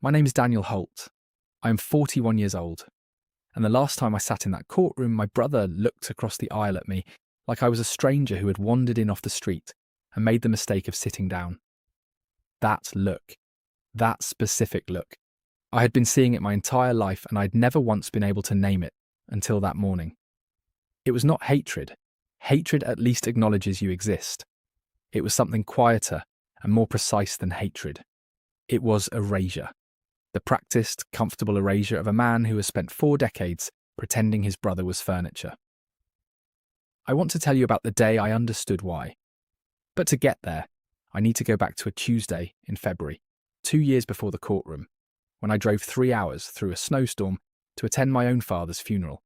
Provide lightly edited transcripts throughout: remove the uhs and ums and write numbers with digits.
My name is Daniel Holt. I am 41 years old. And the last time I sat in that courtroom, my brother looked across the aisle at me like I was a stranger who had wandered in off the street and made the mistake of sitting down. That look, that specific look. I had been seeing it my entire life and I'd never once been able to name it until that morning. It was not hatred. Hatred at least acknowledges you exist. It was something quieter and more precise than hatred. It was erasure. The practiced, comfortable erasure of a man who has spent 4 decades pretending his brother was furniture. I want to tell you about the day I understood why. But to get there, I need to go back to a Tuesday in February, 2 years before the courtroom, when I drove 3 hours through a snowstorm to attend my own father's funeral,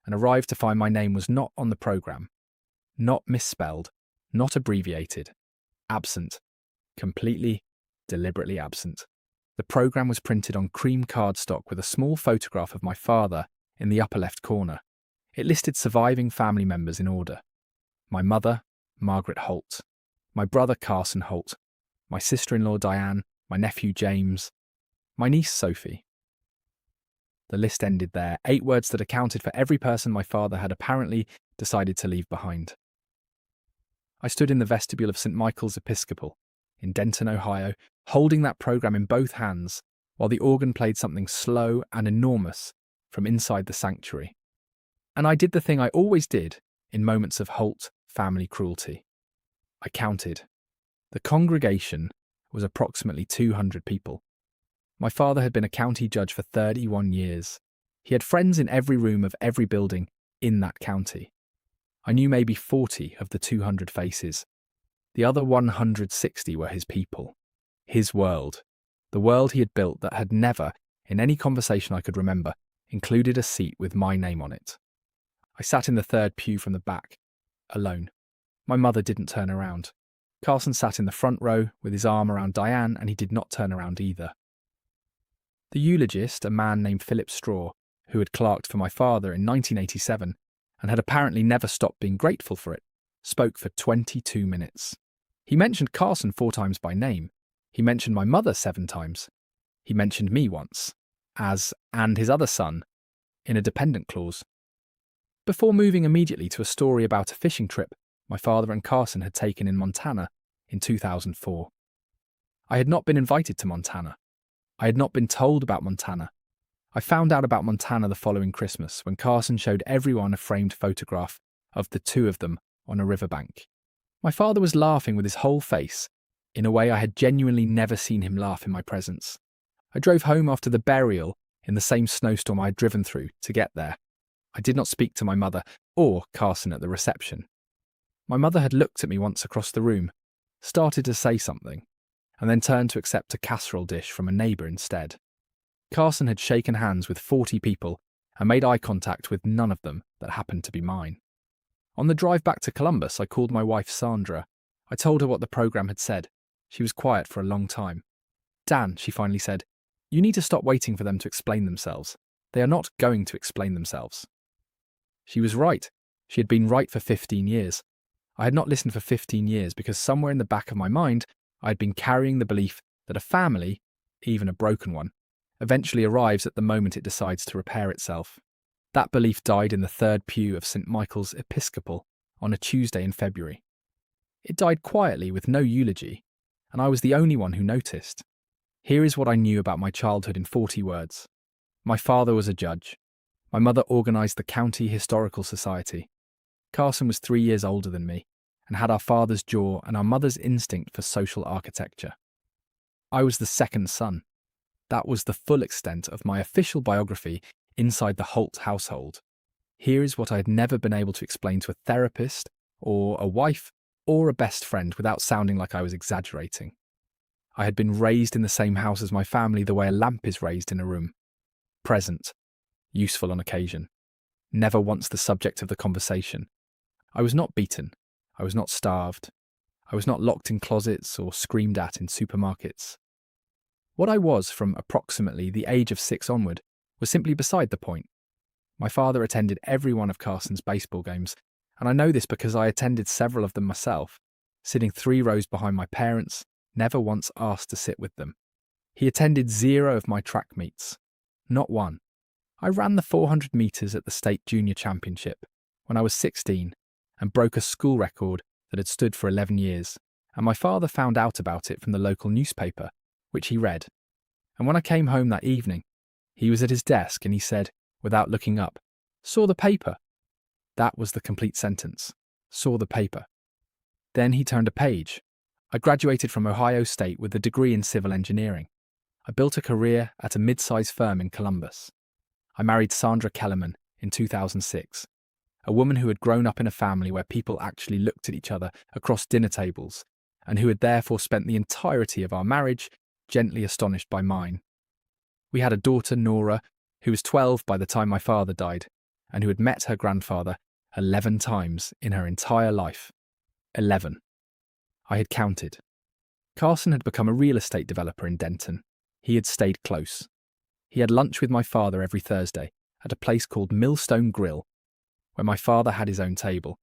and arrived to find my name was not on the programme, not misspelled, not abbreviated, absent, completely, deliberately absent. The programme was printed on cream cardstock with a small photograph of my father in the upper left corner. It listed surviving family members in order. My mother, Margaret Holt. My brother, Carson Holt. My sister-in-law, Diane. My nephew, James. My niece, Sophie. The list ended there, 8 words that accounted for every person my father had apparently decided to leave behind. I stood in the vestibule of St. Michael's Episcopal in Denton, Ohio, holding that programme in both hands while the organ played something slow and enormous from inside the sanctuary. And I did the thing I always did in moments of Holt family cruelty. I counted. The congregation was approximately 200 people. My father had been a county judge for 31 years. He had friends in every room of every building in that county. I knew maybe 40 of the 200 faces. The other 160 were his people. His world. The world he had built that had never, in any conversation I could remember, included a seat with my name on it. I sat in the 3rd pew from the back, alone. My mother didn't turn around. Carson sat in the front row with his arm around Diane, and he did not turn around either. The eulogist, a man named Philip Straw, who had clerked for my father in 1987 and had apparently never stopped being grateful for it, spoke for 22 minutes. He mentioned Carson 4 times by name. He mentioned my mother 7 times. He mentioned me once, and his other son, in a dependent clause. Before moving immediately to a story about a fishing trip my father and Carson had taken in Montana in 2004. I had not been invited to Montana. I had not been told about Montana. I found out about Montana the following Christmas when Carson showed everyone a framed photograph of the 2 of them on a riverbank. My father was laughing with his whole face, in a way I had genuinely never seen him laugh in my presence. I drove home after the burial in the same snowstorm I had driven through to get there. I did not speak to my mother or Carson at the reception. My mother had looked at me once across the room, started to say something, and then turned to accept a casserole dish from a neighbour instead. Carson had shaken hands with 40 people and made eye contact with none of them that happened to be mine. On the drive back to Columbus, I called my wife Sandra. I told her what the programme had said. She was quiet for a long time. Dan, she finally said, you need to stop waiting for them to explain themselves. They are not going to explain themselves. She was right. She had been right for 15 years. I had not listened for 15 years because somewhere in the back of my mind, I had been carrying the belief that a family, even a broken one, eventually arrives at the moment it decides to repair itself. That belief died in the 3rd pew of St. Michael's Episcopal on a Tuesday in February. It died quietly with no eulogy, and I was the only one who noticed. Here is what I knew about my childhood in 40 words. My father was a judge. My mother organised the County Historical Society. Carson was 3 years older than me and had our father's jaw and our mother's instinct for social architecture. I was the 2nd son. That was the full extent of my official biography inside the Holt household. Here is what I had never been able to explain to a therapist or a wife or a best friend without sounding like I was exaggerating. I had been raised in the same house as my family the way a lamp is raised in a room. Present. Useful on occasion. Never once the subject of the conversation. I was not beaten. I was not starved. I was not locked in closets or screamed at in supermarkets. What I was from approximately the age of 6 onward was simply beside the point. My father attended every one of Carson's baseball games, and I know this because I attended several of them myself, sitting 3 rows behind my parents, never once asked to sit with them. He attended 0 of my track meets. Not one. I ran the 400 metres at the state junior championship when I was 16 and broke a school record that had stood for 11 years, and my father found out about it from the local newspaper, which he read. And when I came home that evening, he was at his desk and he said, without looking up, "Saw the paper." That was the complete sentence. Saw the paper. Then he turned a page. I graduated from Ohio State with a degree in civil engineering. I built a career at a mid-sized firm in Columbus. I married Sandra Kellerman in 2006, a woman who had grown up in a family where people actually looked at each other across dinner tables and who had therefore spent the entirety of our marriage gently astonished by mine. We had a daughter, Nora, who was 12 by the time my father died and who had met her grandfather 11 times in her entire life. 11. I had counted. Carson had become a real estate developer in Denton. He had stayed close. He had lunch with my father every Thursday at a place called Millstone Grill, where my father had his own table.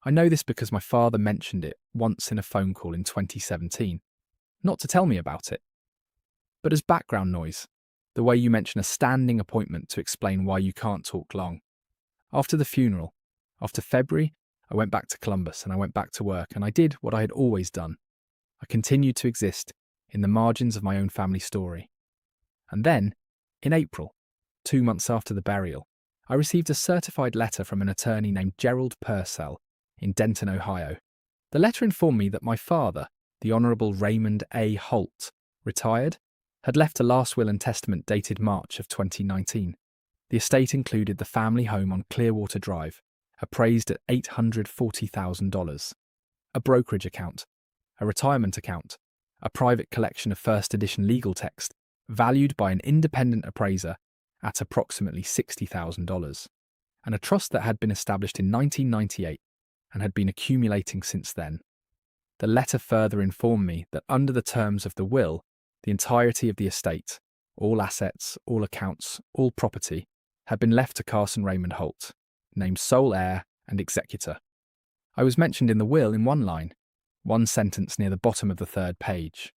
I know this because my father mentioned it once in a phone call in 2017, not to tell me about it, but as background noise, the way you mention a standing appointment to explain why you can't talk long. After the funeral, after February, I went back to Columbus and I went back to work and I did what I had always done. I continued to exist in the margins of my own family story. And then, in April, 2 months after the burial, I received a certified letter from an attorney named Gerald Purcell in Denton, Ohio. The letter informed me that my father, the Honourable Raymond A. Holt, retired, had left a last will and testament dated March of 2019. The estate included the family home on Clearwater Drive, appraised at $840,000, a brokerage account, a retirement account, a private collection of first edition legal text, valued by an independent appraiser at approximately $60,000, and a trust that had been established in 1998 and had been accumulating since then. The letter further informed me that under the terms of the will, the entirety of the estate, all assets, all accounts, all property, had been left to Carson Raymond Holt, named sole heir and executor. I was mentioned in the will in one line, one sentence near the bottom of the 3rd page.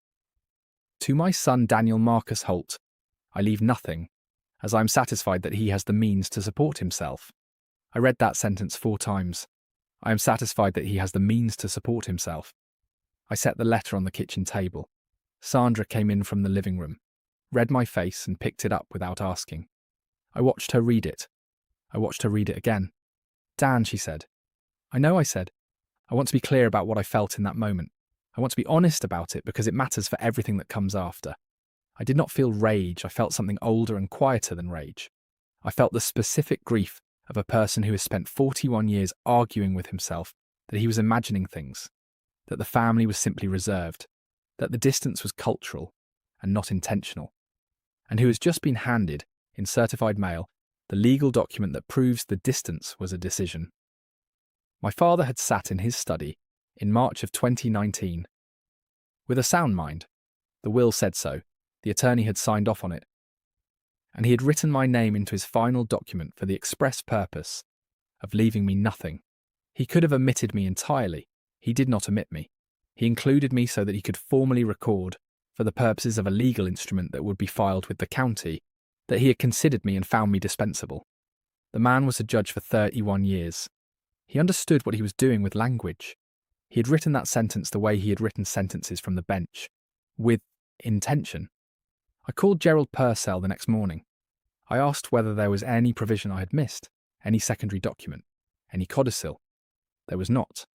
To my son Daniel Marcus Holt, I leave nothing, as I am satisfied that he has the means to support himself. I read that sentence 4 times. I am satisfied that he has the means to support himself. I set the letter on the kitchen table. Sandra came in from the living room, read my face and picked it up without asking. I watched her read it. I watched her read it again. "Dan," she said. "I know," I said. "I want to be clear about what I felt in that moment. I want to be honest about it because it matters for everything that comes after. I did not feel rage. I felt something older and quieter than rage. I felt the specific grief of a person who has spent 41 years arguing with himself that he was imagining things, that the family was simply reserved, that the distance was cultural and not intentional, and who has just been handed, in certified mail, the legal document that proves the distance was a decision. My father had sat in his study in March of 2019 with a sound mind. The will said so. The attorney had signed off on it. And he had written my name into his final document for the express purpose of leaving me nothing. He could have omitted me entirely. He did not omit me. He included me so that he could formally record, for the purposes of a legal instrument that would be filed with the county, that he had considered me and found me dispensable. The man was a judge for 31 years. He understood what he was doing with language. He had written that sentence the way he had written sentences from the bench, with intention. I called Gerald Purcell the next morning. I asked whether there was any provision I had missed, any secondary document, any codicil. There was not.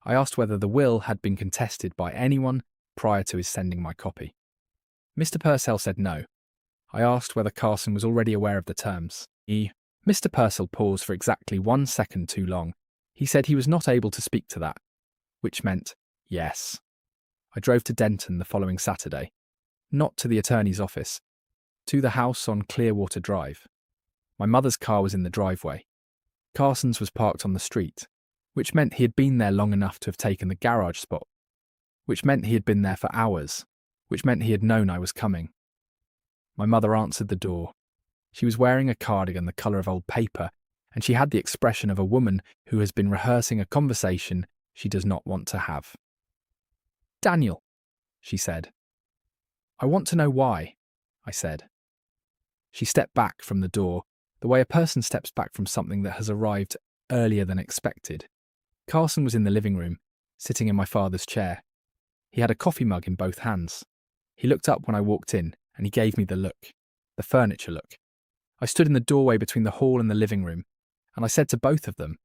I asked whether the will had been contested by anyone prior to his sending my copy. Mr. Purcell said no. I asked whether Carson was already aware of the terms. Mr. Purcell paused for exactly 1 second too long. He said he was not able to speak to that, which meant yes. I drove to Denton the following Saturday, not to the attorney's office, to the house on Clearwater Drive. My mother's car was in the driveway. Carson's was parked on the street, which meant he had been there long enough to have taken the garage spot, which meant he had been there for hours, which meant he had known I was coming. My mother answered the door. She was wearing a cardigan the colour of old paper, and she had the expression of a woman who has been rehearsing a conversation she does not want to have. "Daniel," she said, "I want to know why." I said. She stepped back from the door, the way a person steps back from something that has arrived earlier than expected. Carson was in the living room, sitting in my father's chair. He had a coffee mug in both hands. He looked up when I walked in, and he gave me the look, the furniture look. I stood in the doorway between the hall and the living room, and I said to both of them,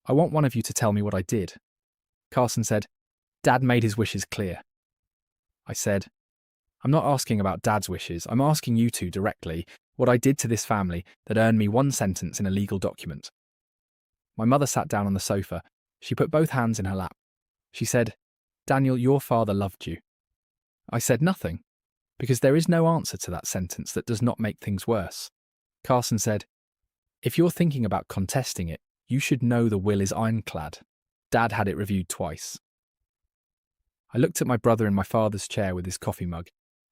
"I want one of you to tell me what I did." Carson said, "Dad made his wishes clear." I said, "I'm not asking about Dad's wishes. I'm asking you two directly what I did to this family that earned me one sentence in a legal document." My mother sat down on the sofa. She put both hands in her lap. She said, "Daniel, your father loved you." I said nothing, because there is no answer to that sentence that does not make things worse. Carson said, "If you're thinking about contesting it, you should know the will is ironclad. Dad had it reviewed twice." I looked at my brother in my father's chair with his coffee mug,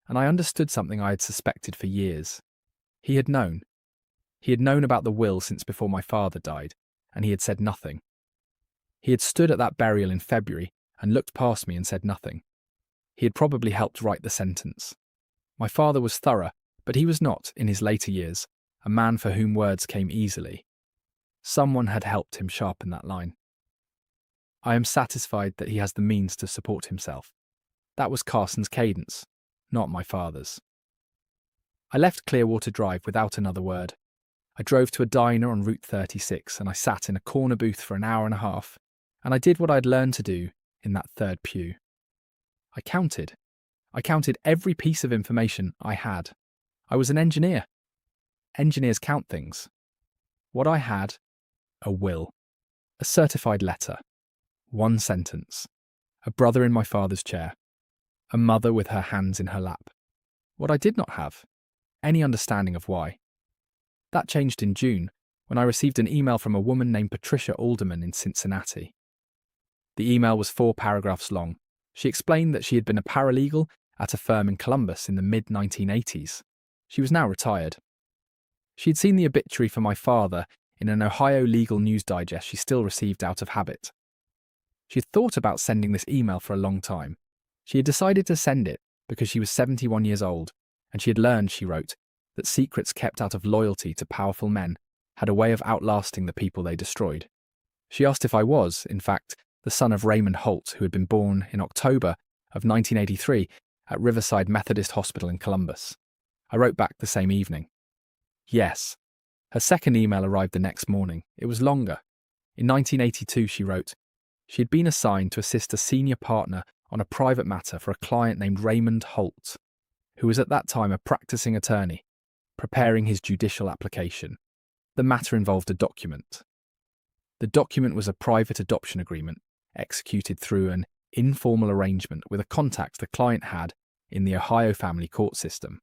and I understood something I had suspected for years. He had known. He had known about the will since before my father died, and he had said nothing. He had stood at that burial in February and looked past me and said nothing. He had probably helped write the sentence. My father was thorough, but he was not, in his later years, a man for whom words came easily. Someone had helped him sharpen that line. I am satisfied that he has the means to support himself. That was Carson's cadence, not my father's. I left Clearwater Drive without another word. I drove to a diner on Route 36 and I sat in a corner booth for an hour and a half, and I did what I'd learned to do in that third pew. I counted. I counted every piece of information I had. I was an engineer. Engineers count things. What I had: a will, a certified letter, one sentence, a brother in my father's chair, a mother with her hands in her lap. What I did not have: any understanding of why. That changed in June, when I received an email from a woman named Patricia Alderman in Cincinnati. The email was 4 paragraphs long. She explained that she had been a paralegal at a firm in Columbus in the mid-1980s. She was now retired. She had seen the obituary for my father in an Ohio legal news digest she still received out of habit. She had thought about sending this email for a long time. She had decided to send it because she was 71 years old, and she had learned, she wrote, that secrets kept out of loyalty to powerful men had a way of outlasting the people they destroyed. She asked if I was, in fact, the son of Raymond Holt, who had been born in October of 1983 at Riverside Methodist Hospital in Columbus. I wrote back the same evening. Yes. Her second email arrived the next morning. It was longer. In 1982, she wrote, she had been assigned to assist a senior partner on a private matter for a client named Raymond Holt, who was at that time a practicing attorney, preparing his judicial application. The matter involved a document. The document was a private adoption agreement executed through an informal arrangement with a contact the client had in the Ohio family court system.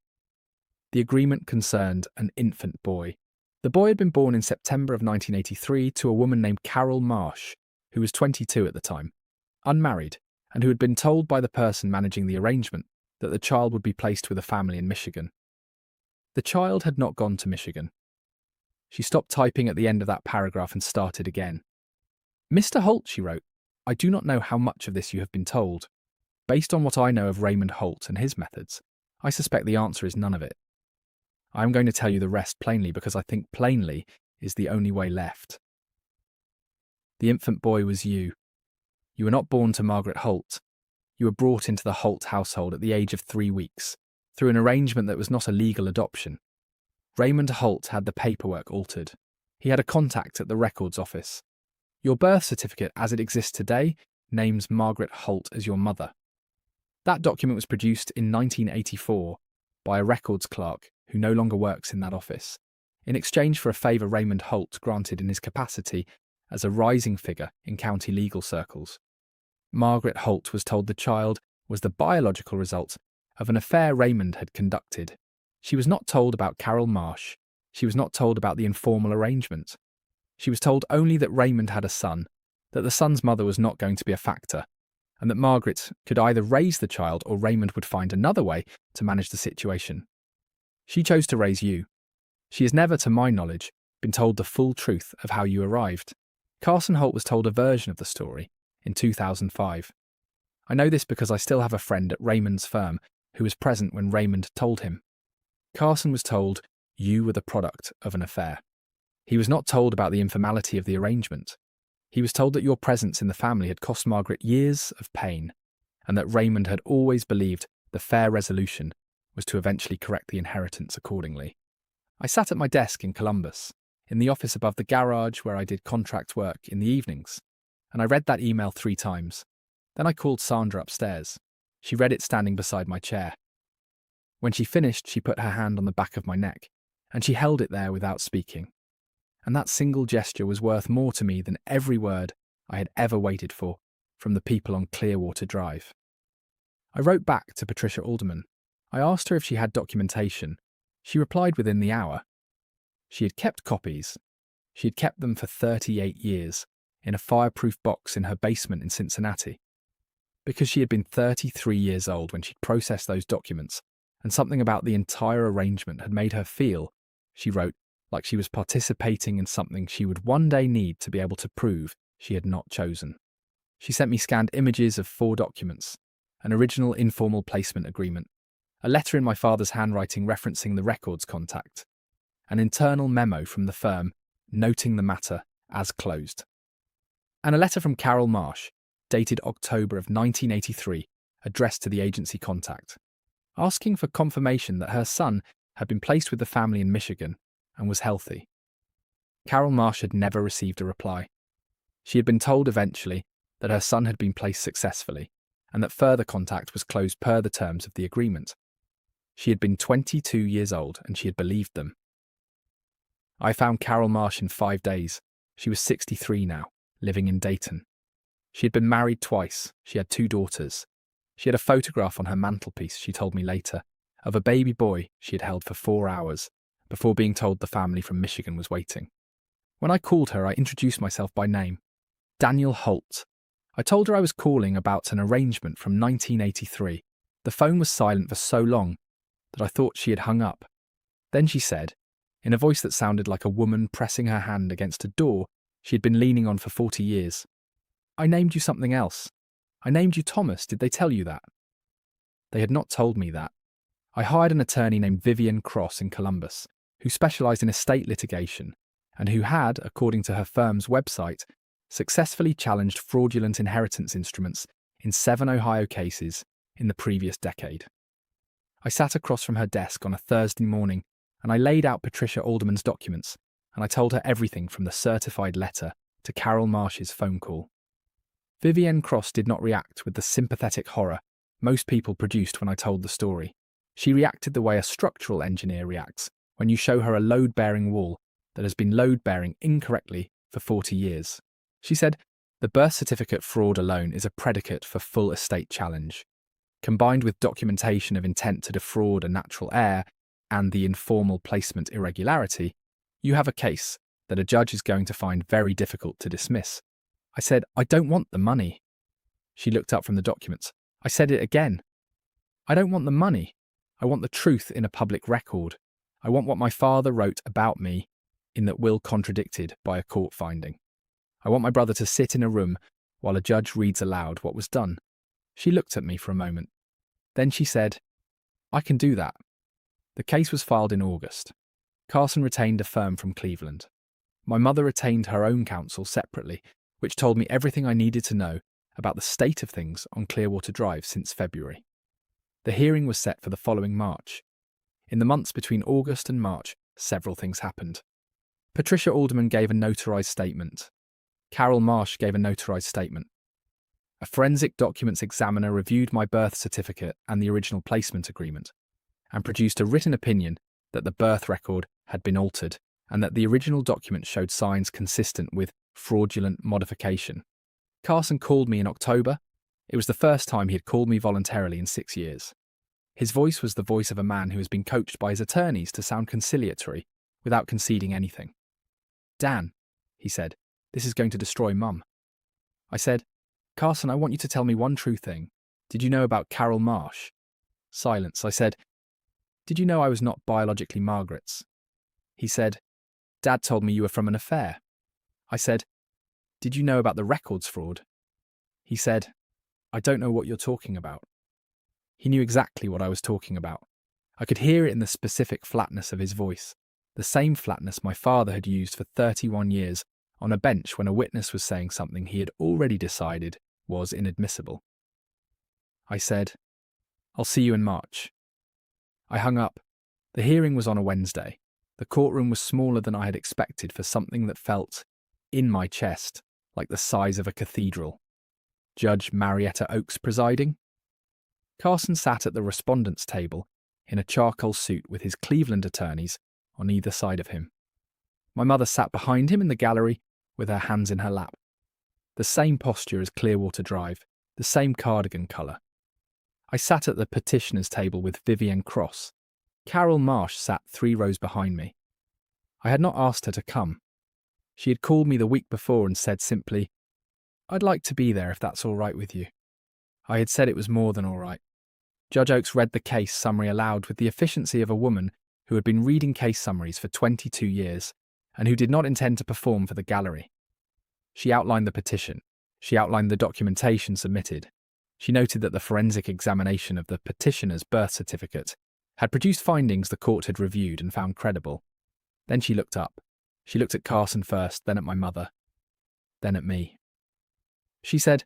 The agreement concerned an infant boy. The boy had been born in September of 1983 to a woman named Carol Marsh, who was 22 at the time, unmarried, and who had been told by the person managing the arrangement that the child would be placed with a family in Michigan. The child had not gone to Michigan. She stopped typing at the end of that paragraph and started again. "Mr. Holt," she wrote, "I do not know how much of this you have been told. Based on what I know of Raymond Holt and his methods, I suspect the answer is none of it. I am going to tell you the rest plainly because I think plainly is the only way left. The infant boy was you. You were not born to Margaret Holt. You were brought into the Holt household at the age of 3 weeks, through an arrangement that was not a legal adoption. Raymond Holt had the paperwork altered. He had a contact at the records office. Your birth certificate, as it exists today, names Margaret Holt as your mother. That document was produced in 1984 by a records clerk who no longer works in that office, in exchange for a favour Raymond Holt granted in his capacity as a rising figure in county legal circles. Margaret Holt was told the child was the biological result of an affair Raymond had conducted. She was not told about Carol Marsh. She was not told about the informal arrangement. She was told only that Raymond had a son, that the son's mother was not going to be a factor, and that Margaret could either raise the child or Raymond would find another way to manage the situation. She chose to raise you. She has never, to my knowledge, been told the full truth of how you arrived. Carson Holt was told a version of the story in 2005. I know this because I still have a friend at Raymond's firm who was present when Raymond told him. Carson was told you were the product of an affair. He was not told about the informality of the arrangement. He was told that your presence in the family had cost Margaret years of pain, and that Raymond had always believed the fair resolution was to eventually correct the inheritance accordingly. I sat at my desk in Columbus, in the office above the garage where I did contract work in the evenings, and I read that email 3 times. Then I called Sandra upstairs. She read it standing beside my chair. When she finished, she put her hand on the back of my neck, and she held it there without speaking. And that single gesture was worth more to me than every word I had ever waited for from the people on Clearwater Drive. I wrote back to Patricia Alderman. I asked her if she had documentation. She replied within the hour. She had kept copies. She had kept them for 38 years in a fireproof box in her basement in Cincinnati. Because she had been 33 years old when she'd processed those documents, and something about the entire arrangement had made her feel, she wrote, like she was participating in something she would one day need to be able to prove she had not chosen. She sent me scanned images of 4 documents, an original informal placement agreement, a letter in my father's handwriting referencing the records contact, an internal memo from the firm noting the matter as closed, and a letter from Carol Marsh, dated October of 1983, addressed to the agency contact, asking for confirmation that her son had been placed with the family in Michigan and was healthy. Carol Marsh had never received a reply. She had been told eventually that her son had been placed successfully and that further contact was closed per the terms of the agreement. She had been 22 years old and she had believed them. I found Carol Marsh in 5 days. She was 63 now, living in Dayton. She had been married twice. She had 2 daughters. She had a photograph on her mantelpiece, she told me later, of a baby boy she had held for 4 hours before being told the family from Michigan was waiting. When I called her, I introduced myself by name, Daniel Holt. I told her I was calling about an arrangement from 1983. The phone was silent for so long that I thought she had hung up. Then she said, in a voice that sounded like a woman pressing her hand against a door she had been leaning on for 40 years, I named you something else. I named you Thomas. Did they tell you that? They had not told me that. I hired an attorney named Vivian Cross in Columbus, who specialised in estate litigation, and who had, according to her firm's website, successfully challenged fraudulent inheritance instruments in 7 Ohio cases in the previous decade. I sat across from her desk on a Thursday morning, and I laid out Patricia Alderman's documents, and I told her everything from the certified letter to Carol Marsh's phone call. Vivienne Cross did not react with the sympathetic horror most people produced when I told the story. She reacted the way a structural engineer reacts when you show her a load-bearing wall that has been load-bearing incorrectly for 40 years. She said, the birth certificate fraud alone is a predicate for full estate challenge. Combined with documentation of intent to defraud a natural heir and the informal placement irregularity, you have a case that a judge is going to find very difficult to dismiss. I said, I don't want the money. She looked up from the documents. I said it again. I don't want the money. I want the truth in a public record. I want what my father wrote about me in that will contradicted by a court finding. I want my brother to sit in a room while a judge reads aloud what was done. She looked at me for a moment. Then she said, I can do that. The case was filed in August. Carson retained a firm from Cleveland. My mother retained her own counsel separately, which told me everything I needed to know about the state of things on Clearwater Drive since February. The hearing was set for the following March. In the months between August and March, several things happened. Patricia Alderman gave a notarized statement. Carol Marsh gave a notarized statement. A forensic documents examiner reviewed my birth certificate and the original placement agreement, and produced a written opinion that the birth record had been altered and that the original document showed signs consistent with fraudulent modification. Carson called me in October. It was the first time he had called me voluntarily in 6 years. His voice was the voice of a man who has been coached by his attorneys to sound conciliatory without conceding anything. Dan, he said, this is going to destroy Mum. I said, Carson, I want you to tell me one true thing. Did you know about Carol Marsh? Silence. I said, did you know I was not biologically Margaret's? He said, Dad told me you were from an affair. I said, did you know about the records fraud? He said, I don't know what you're talking about. He knew exactly what I was talking about. I could hear it in the specific flatness of his voice, the same flatness my father had used for 31 years on a bench when a witness was saying something he had already decided was inadmissible. I said, "I'll see you in March." I hung up. The hearing was on a Wednesday. The courtroom was smaller than I had expected for something that felt, in my chest, like the size of a cathedral. Judge Marietta Oakes presiding. Carson sat at the respondent's table in a charcoal suit with his Cleveland attorneys on either side of him. My mother sat behind him in the gallery with her hands in her lap. The same posture as Clearwater Drive, the same cardigan colour. I sat at the petitioner's table with Vivienne Cross. Carol Marsh sat 3 rows behind me. I had not asked her to come. She had called me the week before and said simply, "I'd like to be there if that's all right with you." I had said it was more than all right. Judge Oakes read the case summary aloud with the efficiency of a woman who had been reading case summaries for 22 years and who did not intend to perform for the gallery. She outlined the petition. She outlined the documentation submitted. She noted that the forensic examination of the petitioner's birth certificate had produced findings the court had reviewed and found credible. Then she looked up. She looked at Carson first, then at my mother, then at me. She said,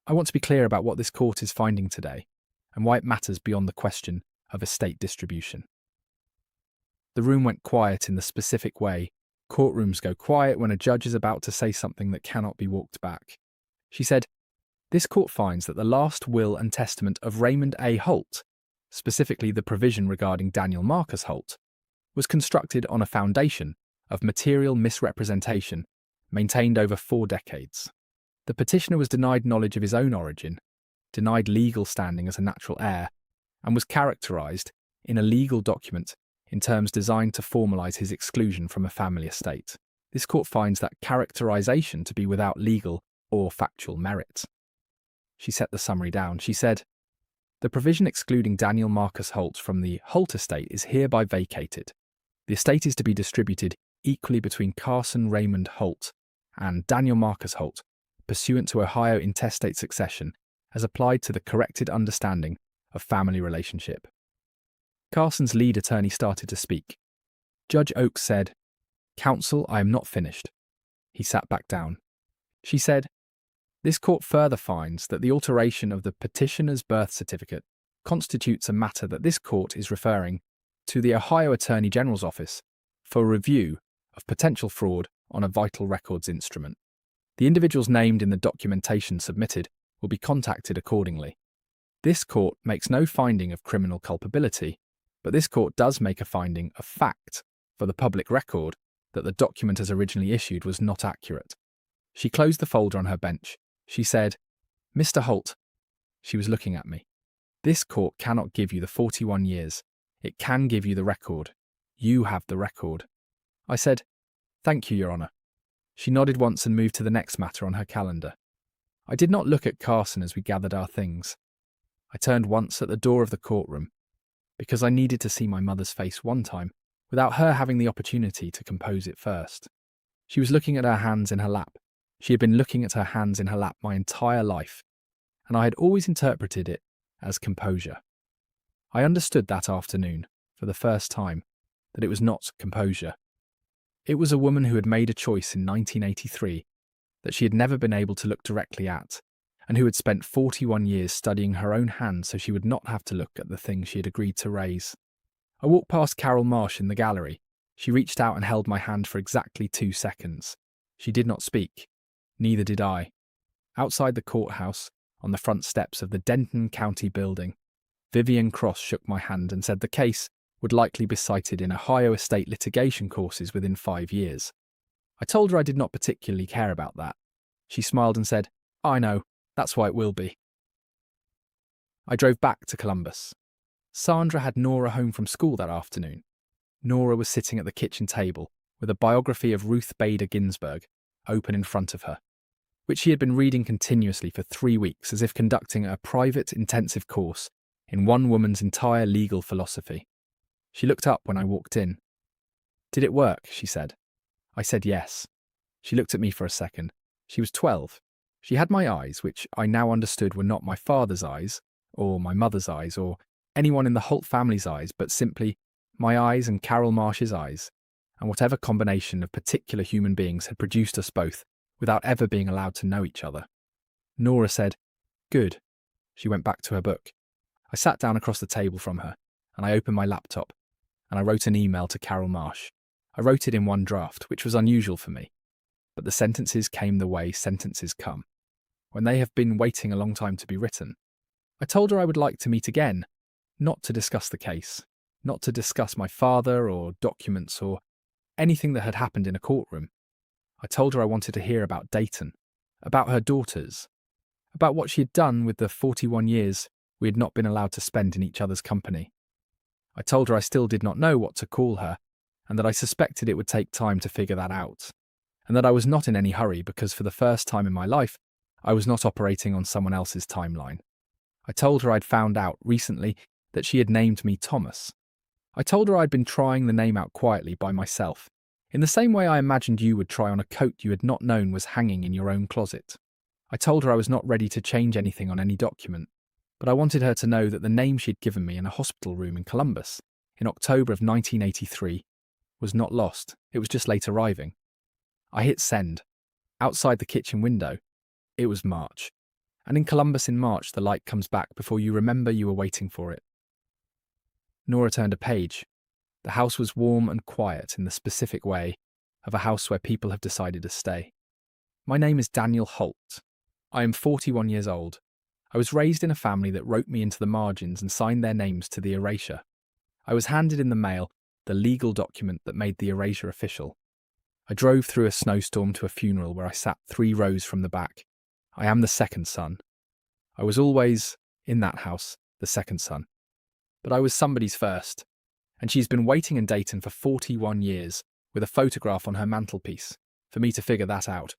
"I want to be clear about what this court is finding today and why it matters beyond the question of estate distribution." The room went quiet in the specific way courtrooms go quiet when a judge is about to say something that cannot be walked back. She said, "This court finds that the last will and testament of Raymond A. Holt, specifically the provision regarding Daniel Marcus Holt, was constructed on a foundation of material misrepresentation maintained over 4 decades. The petitioner was denied knowledge of his own origin, denied legal standing as a natural heir, and was characterised in a legal document in terms designed to formalise his exclusion from a family estate. This court finds that characterisation to be without legal or factual merit." She set the summary down. She said, "The provision excluding Daniel Marcus Holt from the Holt estate is hereby vacated. The estate is to be distributed equally between Carson Raymond Holt and Daniel Marcus Holt, pursuant to Ohio intestate succession, as applied to the corrected understanding of family relationship." Carson's lead attorney started to speak. Judge Oakes said, "Counsel, I am not finished." He sat back down. She said, "This court further finds that the alteration of the petitioner's birth certificate constitutes a matter that this court is referring to the Ohio Attorney General's office for review of potential fraud on a vital records instrument. The individuals named in the documentation submitted will be contacted accordingly. This court makes no finding of criminal culpability, but this court does make a finding of fact for the public record that the document as originally issued was not accurate." She closed the folder on her bench. She said, "Mr. Holt," she was looking at me, "this court cannot give you the 41 years. It can give you the record. You have the record." I said, "Thank you, Your Honour." She nodded once and moved to the next matter on her calendar. I did not look at Carson as we gathered our things. I turned once at the door of the courtroom, because I needed to see my mother's face one time without her having the opportunity to compose it first. She was looking at her hands in her lap. She had been looking at her hands in her lap my entire life, and I had always interpreted it as composure. I understood that afternoon, for the first time, that it was not composure. It was a woman who had made a choice in 1983 that she had never been able to look directly at, and who had spent 41 years studying her own hand so she would not have to look at the thing she had agreed to raise. I walked past Carol Marsh in the gallery. She reached out and held my hand for exactly 2 seconds. She did not speak. Neither did I. Outside the courthouse, on the front steps of the Denton County building, Vivienne Cross shook my hand and said the case would likely be cited in Ohio estate litigation courses within 5 years. I told her I did not particularly care about that. She smiled and said, "I know. That's why it will be." I drove back to Columbus. Sandra had Nora home from school that afternoon. Nora was sitting at the kitchen table with a biography of Ruth Bader Ginsburg open in front of her, which she had been reading continuously for 3 weeks as if conducting a private intensive course in one woman's entire legal philosophy. She looked up when I walked in. "Did it work?" she said. I said yes. She looked at me for a second. She was 12. She had my eyes, which I now understood were not my father's eyes, or my mother's eyes, or anyone in the Holt family's eyes, but simply my eyes and Carol Marsh's eyes, and whatever combination of particular human beings had produced us both without ever being allowed to know each other. Nora said, "Good." She went back to her book. I sat down across the table from her, and I opened my laptop, and I wrote an email to Carol Marsh. I wrote it in one draft, which was unusual for me. But the sentences came the way sentences come, when they have been waiting a long time to be written. I told her I would like to meet again, not to discuss the case, not to discuss my father or documents or anything that had happened in a courtroom. I told her I wanted to hear about Dayton, about her daughters, about what she had done with the 41 years we had not been allowed to spend in each other's company. I told her I still did not know what to call her, and that I suspected it would take time to figure that out, and that I was not in any hurry because for the first time in my life, I was not operating on someone else's timeline. I told her I'd found out recently that she had named me Thomas. I told her I'd been trying the name out quietly by myself, in the same way I imagined you would try on a coat you had not known was hanging in your own closet. I told her I was not ready to change anything on any document, but I wanted her to know that the name she had given me in a hospital room in Columbus in October of 1983 was not lost, it was just late arriving. I hit send. Outside the kitchen window, it was March. And in Columbus in March, the light comes back before you remember you were waiting for it. Nora turned a page. The house was warm and quiet in the specific way of a house where people have decided to stay. My name is Daniel Holt. I am 41 years old. I was raised in a family that wrote me into the margins and signed their names to the erasure. I was handed in the mail the legal document that made the erasure official. I drove through a snowstorm to a funeral where I sat 3 rows from the back. I am the second son. I was always, in that house, the second son. But I was somebody's first, and she's been waiting in Dayton for 41 years with a photograph on her mantelpiece for me to figure that out.